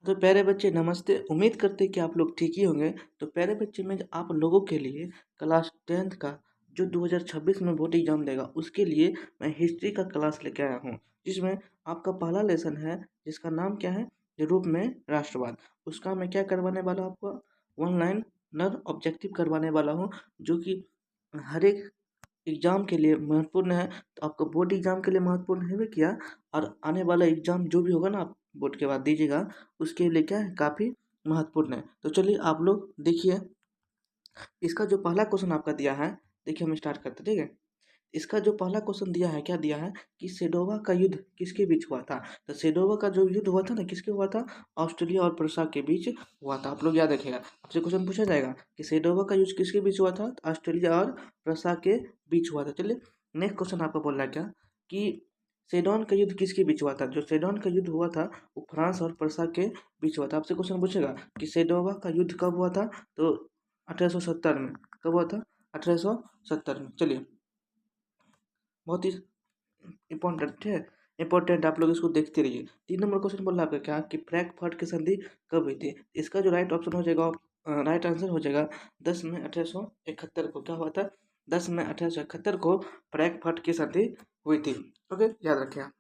तो प्यारे बच्चे नमस्ते। उम्मीद करते हैं कि आप लोग ठीक ही होंगे। तो प्यारे बच्चे मैं आप लोगों के लिए क्लास 10th का जो 2026 में बोर्ड एग्जाम देगा उसके लिए मैं हिस्ट्री का क्लास लेके आया हूँ, जिसमें आपका पहला लेसन है जिसका नाम क्या है, यूरोप में राष्ट्रवाद। उसका मैं क्या करवाने वाला हूँ आपको, वन लाइनर ऑब्जेक्टिव करवाने वाला हूँ, जो कि हर एक एग्जाम के लिए महत्वपूर्ण है। तो आपको बोर्ड एग्जाम के लिए महत्वपूर्ण है भी किया, और आने वाला एग्जाम जो भी होगा ना आप बोर्ड के बाद दीजिएगा उसके लिए क्या है, काफ़ी महत्वपूर्ण है। तो चलिए आप लोग देखिए, इसका जो पहला क्वेश्चन आपका दिया है, देखिए हम स्टार्ट करते हैं, ठीक है। इसका जो पहला क्वेश्चन दिया है, क्या दिया है कि सेडोवा का युद्ध किसके बीच हुआ था। तो सेडोवा का जो युद्ध हुआ था ना, किसके हुआ था, ऑस्ट्रेलिया और प्रसा के बीच हुआ था। आप लोग याद रखिएगा, आपसे क्वेश्चन पूछा जाएगा कि सेडोवा का युद्ध किसके बीच हुआ था, तो ऑस्ट्रेलिया और प्रसा के बीच हुआ था। चलिए नेक्स्ट क्वेश्चन आपका बोल रहा है क्या कि सेडोन का युद्ध किसके बीच हुआ था। जो सेडोन का युद्ध हुआ था वो फ्रांस और प्रसा के बीच हुआ था। आपसे क्वेश्चन पूछेगा कि सेडोवा का युद्ध कब हुआ था, तो 1870 में। कब हुआ था, 1870 में। चलिए बहुत ही इंपॉर्टेंट है, इंपॉर्टेंट, आप लोग इसको देखते रहिए। 3 नंबर क्वेश्चन बोल रहा है आपका क्या कि फ्रैंकफर्ट की संधि कब हुई थी। इसका जो राइट ऑप्शन हो जाएगा, राइट आंसर हो जाएगा 10 मई 1871 को। क्या हुआ था, 10 मई 1871 को फ्रैंकफर्ट की संधि हुई थी। ओके, याद रखें आप।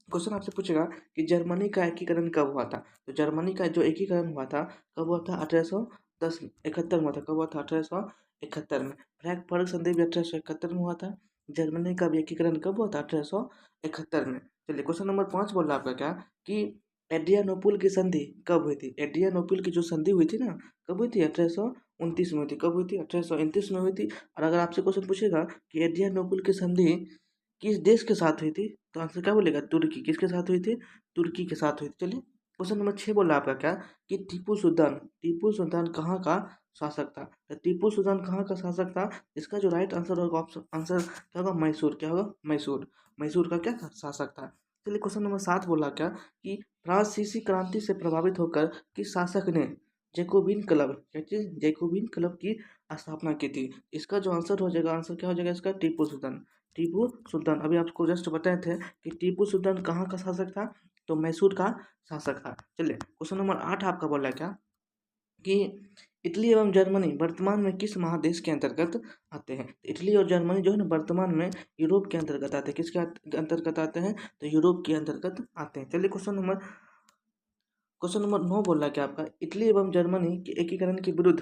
क्वेश्चन आपसे पूछेगा कि जर्मनी का एकीकरण कब हुआ था। तो जर्मनी का जो एकीकरण हुआ था कब हुआ था, 1871 में हुआ था। कब हुआ था, 1871 में। फ्रैंकफर्ट संधि भी 1871 में हुआ था। जर्मनी का भी एकीकरण कब हुआ था, 1871 में। चलिए क्वेश्चन नंबर 5 बोल रहा है आपका क्या कि एड्रियानोपुल की संधि कब हुई थी। एड्रियानोपुल की जो संधि हुई थी ना, कब हुई थी, 1829 में हुई थी। कब हुई थी, 1829 में हुई थी। और अगर आपसे क्वेश्चन पूछेगा कि एड्रियानोपुल की संधि किस देश के साथ हुई थी, तो आंसर क्या बोलेगा, तुर्की। किसके साथ हुई थी, तुर्की के साथ हुई थी। चलिए क्वेश्चन नंबर 6 बोला आपका क्या कि टीपू सुल्तान कहाँ का शासक था। तो टीपू सुल्तान कहाँ का शासक था, इसका जो राइट आंसर होगा, ऑप्शन आंसर क्या होगा, मैसूर। क्या होगा, मैसूर। मैसूर का क्या था, शासक था। चलिए क्वेश्चन नंबर 7 बोला क्या कि फ्रांसीसी क्रांति से प्रभावित होकर किस शासक ने जैकोबिन क्लब, क्या चीज, जैकोबिन क्लब की स्थापना की थी। इसका जो आंसर हो जाएगा, आंसर क्या हो जाएगा इसका, टीपू सुल्तान। टीपू सुल्तान, अभी आपको जस्ट बताए थे कि टीपू सुल्तान कहाँ का शासक था, तो मैसूर का शासक था। चलिए क्वेश्चन नंबर 8 आपका बोला क्या कि इटली एवं जर्मनी वर्तमान में किस महादेश के अंतर्गत आते हैं। तो इटली और जर्मनी जो है ना, वर्तमान में यूरोप के अंतर्गत आते हैं। किसके अंतर्गत आते हैं, तो यूरोप के अंतर्गत आते हैं। चलिए क्वेश्चन नंबर 9 बोल रहा है क्या आपका, इटली एवं जर्मनी के एकीकरण के विरुद्ध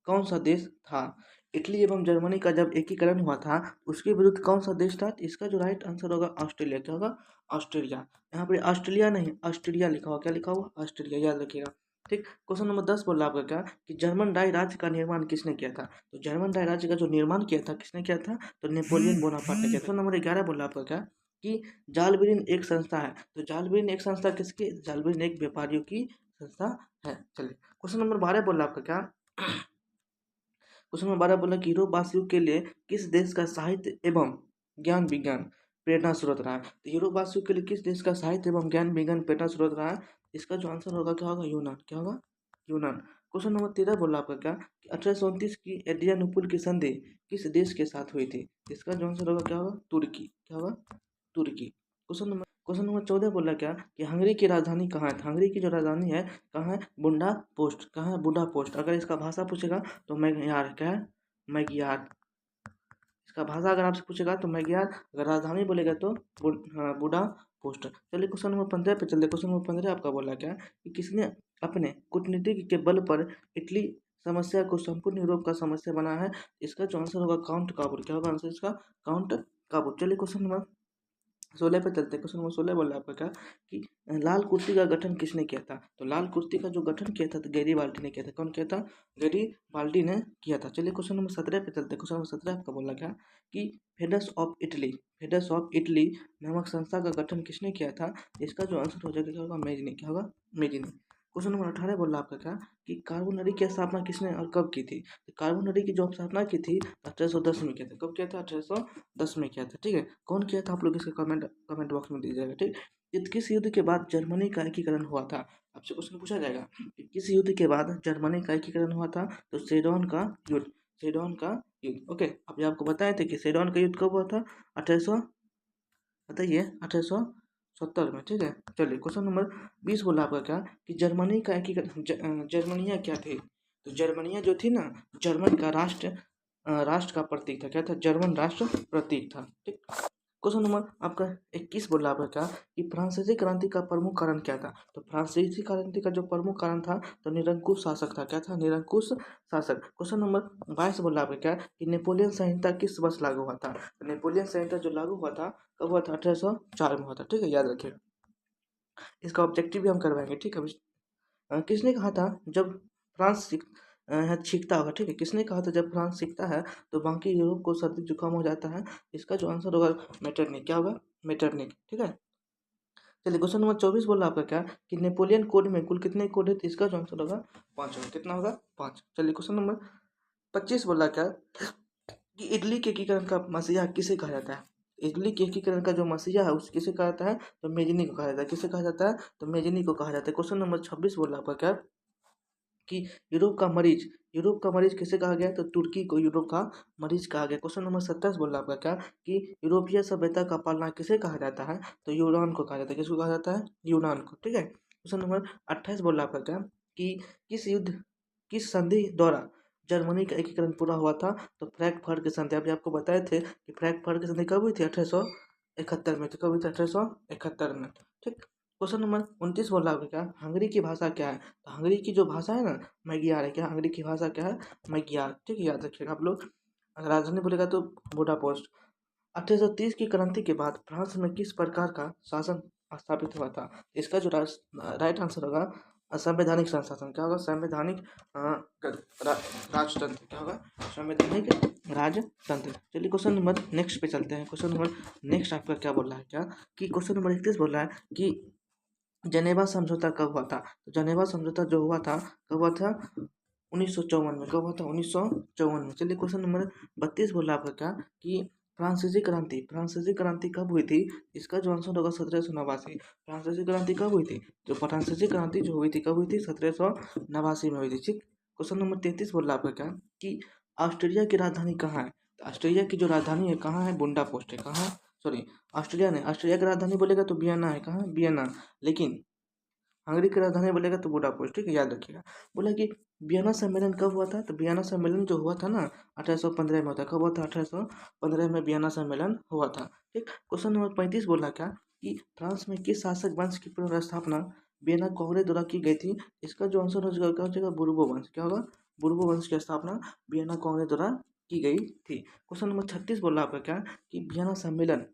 कौन सा देश था। इटली एवं जर्मनी का जब एकीकरण हुआ था उसके विरुद्ध कौन सा देश था। तो इसका जो राइट आंसर होगा, ऑस्ट्रेलिया। क्या होगा, ऑस्ट्रेलिया। यहाँ पे ऑस्ट्रेलिया नहीं, ऑस्ट्रेलिया लिखा हुआ, क्या लिखा हुआ, ऑस्ट्रेलिया, याद रखिएगा। ठीक, क्वेश्चन नंबर 10 बोल रहा है आपका क्या कि जर्मन डाई राज्य का निर्माण किसने किया था। तो जर्मन डाई राज्य का जो निर्माण किया था किसने किया था, तो नेपोलियन बोनापार्ट ने किया। क्वेश्चन नंबर 11 बोल रहा है आपका क्या कि जालबिरीन एक संस्था है। तो जालबिरीन एक संस्था किसकी, जालबिरीन एक व्यापारियों की संस्था है। चलिए क्वेश्चन नंबर 12 बोल रहा है आपका क्या, क्वेश्चन नंबर 12 बोला कि यूरोप वासियों के लिए किस देश का साहित्य एवं ज्ञान विज्ञान प्रेरणा स्रोत रहा है। तो यूरोप वासियों के लिए किस देश का साहित्य एवं ज्ञान विज्ञान प्रेरणा स्रोत रहा है। इसका जो आंसर होगा क्या होगा, यूनान। क्या होगा, यूनान। क्वेश्चन नंबर 13 बोला आपका क्या कि 1829 की एड्रियानोपुल की संधि किस देश के साथ हुई थी। इसका जो आंसर होगा क्या होगा, तुर्की। क्या होगा, तुर्की। क्वेश्चन नंबर 14 बोला क्या कि हंगरी की राजधानी कहाँ है। तो हंगरी की जो राजधानी है कहाँ है, बुंडा पोस्ट। कहाँ है, बुडा पोस्ट। अगर इसका भाषा पूछेगा तो मैग्यार। क्या है, मैग्यार। इसका भाषा अगर आपसे पूछेगा तो मैग्यार। अगर राजधानी बोलेगा तो हाँ, बुडा पोस्ट। चलिए क्वेश्चन नंबर 15 पे चलते। क्वेश्चन नंबर 15 आपका बोला क्या कि किसने अपने कूटनीति के बल पर इटली समस्या को संपूर्ण यूरोप का समस्या बना है। इसका जो आंसर होगा, काउंट काबुल। क्या होगा आंसर इसका, काउंट काबुल। चलिए क्वेश्चन नंबर 16 पे चलते हैं। क्वेश्चन नंबर 16 बोल रहा है आपका क्या कि लाल कुर्ती का गठन किसने किया था। तो लाल कुर्ती का जो गठन किया था तो गैरीबाल्डी ने किया था। कौन किया था, गैरीबाल्डी ने किया था। चलिए क्वेश्चन नंबर 17 पे चलते हैं। क्वेश्चन नंबर 17 आपका बोला क्या कि फेडर्स ऑफ इटली नामक संस्था का गठन किसने किया था। इसका जो आंसर हो जाएगा क्या होगा, मेजनी। क्या होगा, मेजनी। क्वेश्चन नंबर 18 बोल रहा है आपका क्या कि कार्बोनरी की स्थापना किसने और कब की थी। तो कार्बोनरी की जो स्थापना की थी 1810 में किया था। कब किया था, 1810 में किया था। ठीक है, कौन किया था, आप लोग इसके कमेंट बॉक्स में दीजिएगा। ठीक, किस युद्ध के बाद जर्मनी का एकीकरण हुआ था। आपसे क्वेश्चन पूछा जाएगा कि किस युद्ध के बाद जर्मनी का एकीकरण हुआ था। तो सेडोन का युद्ध, सेडोन का युद्ध। ओके, अभी आपको बताए थे कि सेडोन का युद्ध कब हुआ था, 1800, बताइए, 1800 1970 में, ठीक है। चलिए क्वेश्चन नंबर 20 बोला आपका क्या कि जर्मनी का एकीकरण जर्मनिया क्या थी। तो जर्मनिया जो थी ना, जर्मन का राष्ट्र का प्रतीक था। क्या था? जर्मन राष्ट्र प्रतीक था, ठीक। क्वेश्चन नंबर आपका 21 बोला आपका क्या कि फ्रांसीसी क्रांति का प्रमुख कारण क्या था। तो फ्रांसीसी क्रांति का जो प्रमुख कारण था तो निरंकुश शासक था। क्या था? निरंकुश शासक। क्वेश्चन नंबर 22 बोला आपका क्या कि नेपोलियन संहिता किस वर्ष लागू हुआ था। तो नेपोलियन संहिता जो लागू हुआ था कब हुआ था? 1804 में हुआ था, ठीक है, याद रखिएगा। इसका ऑब्जेक्टिव भी हम करवाएंगे, ठीक है। किसने कहा था जब फ्रांस सीखता होगा, ठीक है, किसने कहा था जब फ्रांस सीखता है तो बाकी यूरोप को सर्दी जुकाम हो जाता है। इसका जो आंसर होगा मेटरनिक। क्या होगा? मेटरनिक, ठीक है। चलिए क्वेश्चन नंबर 24 बोला आपका क्या कि नेपोलियन कोड में कुल कितने कोड है। तो इसका जो आंसर होगा 5 होगा। कितना होगा? 5। चलिए क्वेश्चन नंबर 25 बोला क्या कि इटली के एकीकरण का मसीहा किसे कहा जाता है। इटली के एकीकरण का जो मसीहा है उस किसे कहा जाता है। तो मेजनी को कहा जाता है। किसे कहा जाता है? तो मेजनी को कहा जाता है। क्वेश्चन नंबर 26 बोला आपका क्या कि यूरोप का मरीज किसे कहा गया। तो तुर्की को यूरोप का मरीज कहा गया। क्वेश्चन नंबर 27 बोल रहा है आपका क्या कि यूरोपीय सभ्यता का पालना किसे कहा जाता है। तो यूनान को कहा जाता है। किसको कहा जाता है? यूनान को, ठीक है। क्वेश्चन नंबर 28 बोल रहा है आपका क्या कि किस संधि द्वारा जर्मनी का एकीकरण पूरा हुआ था। तो फ्रैंकफर्ट की संधि। अभी आपको बताए थे कि फ्रैंकफर्ट की संधि कब हुई थी? 1871 में। तो कब हुई थी? 1871 में, ठीक। क्वेश्चन नंबर 29 बोल रहा है क्या हंगरी की भाषा क्या है। तो हंगरी की जो भाषा है ना, मैगियार है। क्या हंगरी की भाषा क्या है? मैगियार, ठीक है, याद रखिएगा आप लोग। अगर राजधानी बोलेगा तो बुडापेस्ट। 1830 की क्रांति के बाद फ्रांस में किस प्रकार का शासन स्थापित हुआ था। इसका जो राइट आंसर होगा संवैधानिक शासन। क्या होगा? संवैधानिक राजतंत्र। क्या होगा? संवैधानिक राजतंत्र। चलिए क्वेश्चन नंबर नेक्स्ट पे चलते हैं। क्वेश्चन नंबर नेक्स्ट आपका क्या बोल रहा है क्या कि क्वेश्चन नंबर 31 बोल रहा है कि जनेवा समझौता कब हुआ था। तो जनेवा समझौता जो हुआ था कब हुआ था? 1954 में। कब हुआ था? 1954 में। चलिए क्वेश्चन नंबर 32 बोल रहा है आपका क्या कि फ्रांसीसी क्रांति कब हुई थी। इसका जो आंसर होगा 1789। फ्रांसीसी क्रांति कब हुई थी? जो फ्रांसीसी क्रांति जो हुई थी कब हुई थी? 1789 में हुई थी, ठीक। क्वेश्चन नंबर 33 बोल रहा है आपका क्या कि ऑस्ट्रेलिया की राजधानी कहाँ है। तो ऑस्ट्रेलिया की जो राजधानी है कहाँ है? बुंडा पोस्ट है। कहाँ? सॉरी, ऑस्ट्रेलिया ने ऑस्ट्रेलिया की राजधानी बोलेगा तो वियना है। कहाँ? वियना। लेकिन हंगरी की राजधानी बोलेगा तो बुडापेस्ट, ठीक है, याद रखिएगा। बोला कि वियना सम्मेलन कब हुआ था। तो वियना सम्मेलन जो हुआ था ना 1815 में होता। कब हुआ था? 1815 में वियना सम्मेलन हुआ था, ठीक। क्वेश्चन नंबर 35 बोला क्या कि फ्रांस में किस शासक वंश की पुनर्स्थापना वियना कांग्रेस द्वारा की गई थी। इसका जो आंसर हो जाएगा बुर्बो वंश। क्या होगा? बुर्बो वंश की स्थापना वियना कांग्रेस द्वारा की गई थी। क्वेश्चन नंबर 36 बोला आपका क्या कि वियना सम्मेलन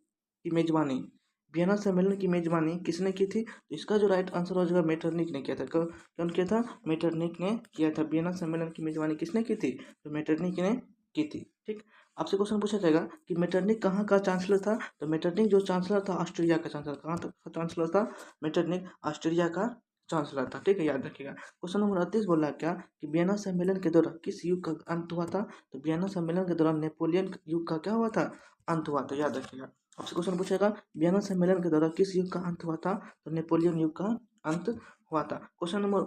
की मेजबानी किसने की थी। तो इसका जो राइट आंसर हो जाएगा मेटरनिक ने किया था। कौन किया था? मेटरनिक ने किया था। वियना सम्मेलन की मेजबानी किसने की थी? तो मेटरनिक ने की थी, ठीक। आपसे क्वेश्चन पूछा जाएगा कि मेटरनिक कहाँ का चांसलर था। तो मेटरनिक जो चांसलर था ऑस्ट्रेलिया का चांसलर। कहाँ तक का चांसलर था? मेटरनिक ऑस्ट्रेलिया का चांसलर था, ठीक है, याद रखिएगा। क्वेश्चन नंबर 38 बोल रहा है क्या कि वियना सम्मेलन के दौरान किस युग का अंत हुआ था। तो वियना सम्मेलन के दौरान नेपोलियन युग का क्या हुआ था? अंत हुआ था, याद रखिएगा। आपसे क्वेश्चन पूछेगा वियना सम्मेलन के दौरान किस युग का अंत हुआ था। तो नेपोलियन युग का अंत हुआ था। क्वेश्चन नंबर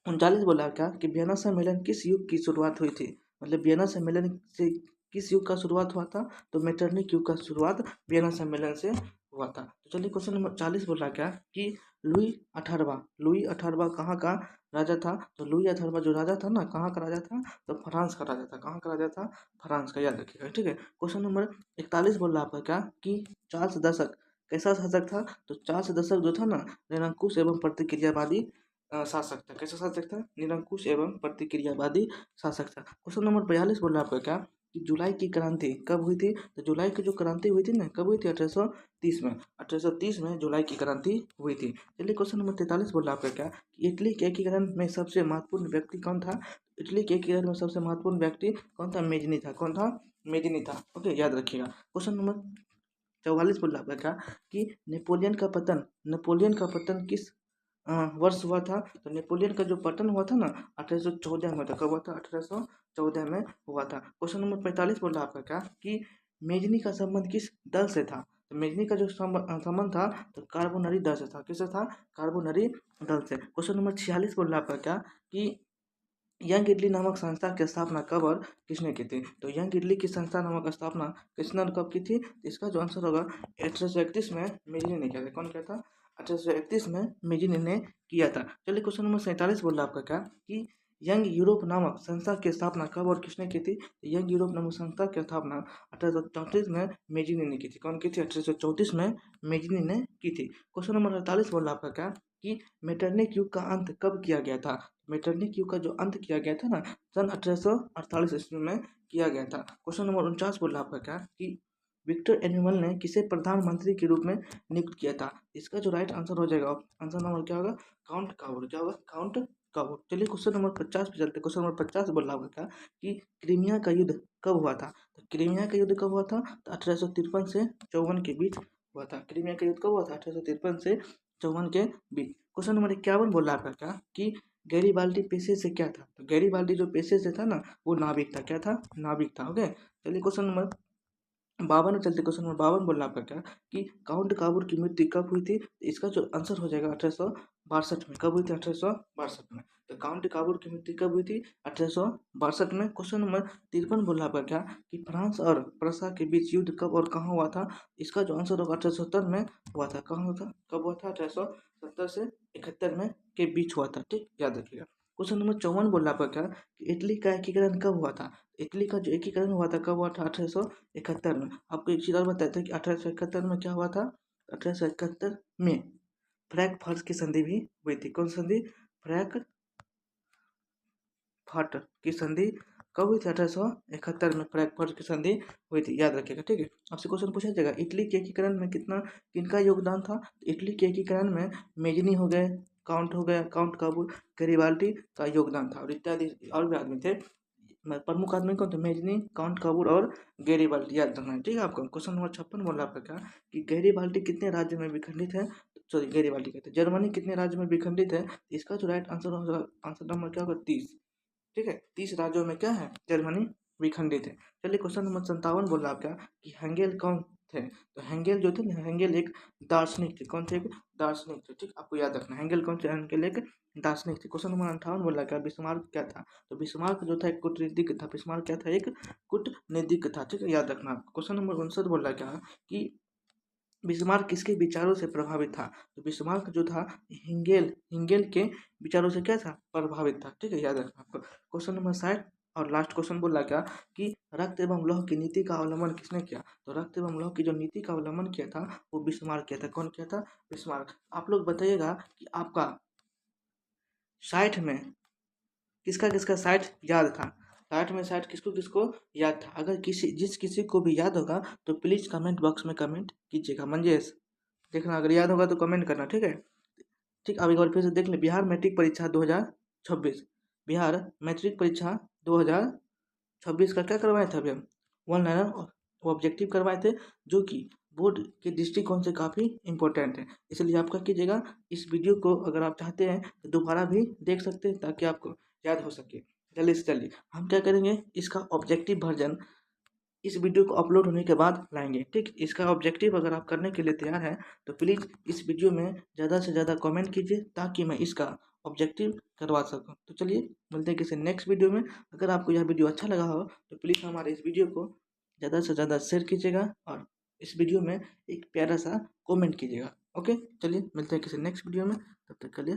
39 बोला क्या कि वियना सम्मेलन किस युग की शुरुआत हुई थी। मतलब वियना सम्मेलन से किस युग का शुरुआत हुआ था। तो मेटरनिक युग का शुरुआत वियना सम्मेलन से हुआ था। तो चलिए क्वेश्चन नंबर 40 बोल रहा क्या कि लुई 18वां कहाँ का राजा था। तो लुई 18वां जो राजा था ना, कहाँ का राजा था। तो फ्रांस का राजा था। कहाँ का राजा था? फ्रांस का, याद रखिएगा, ठीक है। क्वेश्चन नंबर 41 बोल रहा आपका क्या कि चार्ल्स दशक कैसा शासक था। तो चार्ल्स दशक जो था ना निरंकुश एवं प्रतिक्रियावादी शासक था। कैसा शासक था? निरंकुश एवं प्रतिक्रियावादी शासक था। क्वेश्चन नंबर 42 बोल रहा है आपका क्या कि जुलाई की क्रांति कब हुई थी। तो जुलाई की जो क्रांति हुई थी ना कब हुई थी? 1830 में। 1830 में जुलाई की क्रांति हुई थी। चलिए क्वेश्चन नंबर 43 बोल रहा है आपका क्या कि इटली के एकीकरण में सबसे महत्वपूर्ण व्यक्ति कौन था। इटली के एकीकरण में सबसे महत्वपूर्ण व्यक्ति कौन था? मेजनी था। कौन था? मेजनी था, ओके, याद रखिएगा। क्वेश्चन नंबर 44 बोल रहा है आपका क्या कि नेपोलियन का पतन किस वर्ष हुआ था। तो नेपोलियन का जो पतन हुआ था ना 1814 में था। कब हुआ था? 1814 में हुआ था। क्वेश्चन नंबर 45 बोल रहा है आपका क्या कि मेजनी का संबंध किस दल से था। तो मेजनी का जो संबंध था तो कार्बोनरी दल से था। किससे था? कार्बोनरी दल से। क्वेश्चन नंबर 46 बोल रहा है आपका क्या कि यंग इटली नामक संस्था की स्थापना कब और किसने की थी? तो यंग इटली की संस्था नामक स्थापना किसने और कब की थी? इसका जो आंसर होगा 1831 में मेजिनी ने किया था। कौन किया था? 1831 में मेजिनी ने किया था। चलिए क्वेश्चन नंबर 47 बोल रहा आपका क्या कि यंग यूरोप नामक संस्था की स्थापना कब और किसने की थी? यंग यूरोप नामक संस्था की स्थापना 1834 में मेजिनी ने की थी। कौन की थी? 1834 में मेजिनी ने की थी। क्वेश्चन नंबर 48 बोल रहा आपका क्या कि मेटरनिक युग का अंत कब किया गया था? मेटरनिक युग का जो अंत किया गया था ना, सन 1848 ईस्वी में किया गया था। क्वेश्चन नंबर 49 बोल रहा आपका क्या कि विक्टर एनुअल ने किसे प्रधानमंत्री के रूप में नियुक्त किया था? इसका जो राइट आंसर हो जाएगा, आंसर नंबर क्या होगा? काउंट काबूर। क्या होगा? काउंट काबूर। चलिए क्वेश्चन नंबर 50 पे चलते। क्वेश्चन नंबर 50 बोल रहा होगा क्या कि क्रीमिया का युद्ध कब हुआ था? तो क्रीमिया का युद्ध कब हुआ था? तो 1853 से 54 के बीच हुआ था। क्रीमिया का युद्ध कब हुआ था? 1853 से 54 के बीच। क्वेश्चन नंबर 51 बोल रहा आपका क्या कि गैरीबाल्डी पेशे से क्या था? तो गैरीबाल्डी जो पेशे से था ना, वो नाविक था। क्या था? नाविक था। ओके, चलिए क्वेश्चन नंबर 52 में चलते। क्वेश्चन नंबर 52 बोल रहा आपका क्या कि काउंट काबूर की मृत्यु कब हुई थी? तो इसका जो आंसर हो जाएगा 1862 में। कब हुई थी? 1862 में। तो काउंट काबूर की मृत्यु कब हुई थी? 1862 में। क्वेश्चन नंबर 53 बोल रहा आपका क्या कि फ्रांस और प्रसा के बीच युद्ध कब और कहाँ हुआ था? इसका जो आंसर होगा 1870 में हुआ था। कहाँ हुआ था? कब हुआ था? 1870 से 71 में के बीच हुआ था। ठीक, याद रखिएगा। क्वेश्चन नंबर 54 बोल रहा आपका क्या कि इटली का एकीकरण कब हुआ था? इटली का जो एकीकरण हुआ था कब हुआ था? 1871 में। आपको एक चीज़ और बताते हैं कि 1871 में क्या हुआ था? 1871 में फ्रैंकफर्ट की संधि भी हुई थी। कौन सी संधि? फ्रैंकफर्ट की संधि कब हुई थी? 1871 में फ्रैंकफर्ट की संधि हुई थी। याद रखिएगा। ठीक है, आपसे क्वेश्चन पूछा जाएगा इटली के एकीकरण में किनका योगदान था? इटली के एकीकरण में मेजनी हो गए, काउंट हो गया, काउंट काबूल, गैरीबाल्डी का योगदान था और इत्यादि और भी आदमी थे। प्रमुख आदमी कौन थे? मेजनी, काउंट काबूल और गैरीबाल्डी। याद रखना है। ठीक है आपको। क्वेश्चन नंबर 56 बोल रहा आपका क्या कि गैरीबाल्डी कितने राज्य में विखंडित है? सॉरी, गैरीबाल्डी कहते हैं। जर्मनी कितने राज्य में विखंडित है? इसका जो राइट आंसर होगा, आंसर नंबर क्या होगा? 30। ठीक है, 30 राज्यों में क्या है? जर्मनी विखंडित है। चलिए क्वेश्चन नंबर 57 बोल रहा आपका कि हेंगेल कौन थे? तो हेंगेल जो थे ना, हेंगेल एक दार्शनिक थे। कौन थे? एक दार्शनिक थे। ठीक, आपको याद रखना है हेंगेल कौन थे? हेंगेल एक दार्शनिक थे। क्वेश्चन नंबर 58 बोल रहा क्या बिस्मार्क क्या था? तो बिस्मार्क जो था एक कूटनीतिज्ञ था। बिस्मार्क क्या था? एक कूटनीतिज्ञ था। ठीक है, याद रखना। क्वेश्चन नंबर 59 बोल रहा क्या कि बिस्मार्क किसके विचारों से प्रभावित था? तो बिस्मार्क जो था हिंगेल हिंगेल के विचारों से क्या था? प्रभावित था। ठीक है, याद रखना आपको। क्वेश्चन नंबर 60 और लास्ट क्वेश्चन बोला क्या कि रक्त एवं लौह की नीति का अवलंबन किसने किया? तो रक्त एवं लौह की जो नीति का अवलंबन किया था वो बिस्मार्क किया था। कौन किया था? बिस्मार्क। आप लोग बताइएगा कि आपका 60 में किसका किसका 60 याद था? 60 में 60 किसको किसको याद था? अगर किसी को भी याद होगा तो प्लीज़ कमेंट बॉक्स में कमेंट कीजिएगा। मंजेश, देखना अगर याद होगा तो कमेंट करना। ठीक है, ठीक। अब एक बार फिर से देख ले। बिहार मैट्रिक परीक्षा 2026, बिहार मैट्रिक परीक्षा 2026 का क्या करवाए थे अभी हम? वन लाइनर ऑब्जेक्टिव करवाए थे, जो कि बोर्ड के दृष्टिकोण से काफ़ी इंपॉर्टेंट है। इसलिए आप क्या कीजिएगा, इस वीडियो को अगर आप चाहते हैं तो दोबारा भी देख सकते हैं ताकि आपको याद हो सके। जल्दी से जल्दी हम क्या करेंगे, इसका ऑब्जेक्टिव वर्जन इस वीडियो को अपलोड होने के बाद लाएंगे। ठीक, इसका ऑब्जेक्टिव अगर आप करने के लिए तैयार हैं तो प्लीज़ इस वीडियो में ज़्यादा से ज़्यादा कमेंट कीजिए ताकि मैं इसका ऑब्जेक्टिव करवा सकूं। तो चलिए मिलते हैं किसी नेक्स्ट वीडियो में। अगर आपको यह वीडियो अच्छा लगा हो तो प्लीज़ हमारे इस वीडियो को ज़्यादा से ज़्यादा शेयर कीजिएगा और इस वीडियो में एक प्यारा सा कॉमेंट कीजिएगा। ओके, चलिए मिलते हैं किसी नेक्स्ट वीडियो में। तब तक के लिए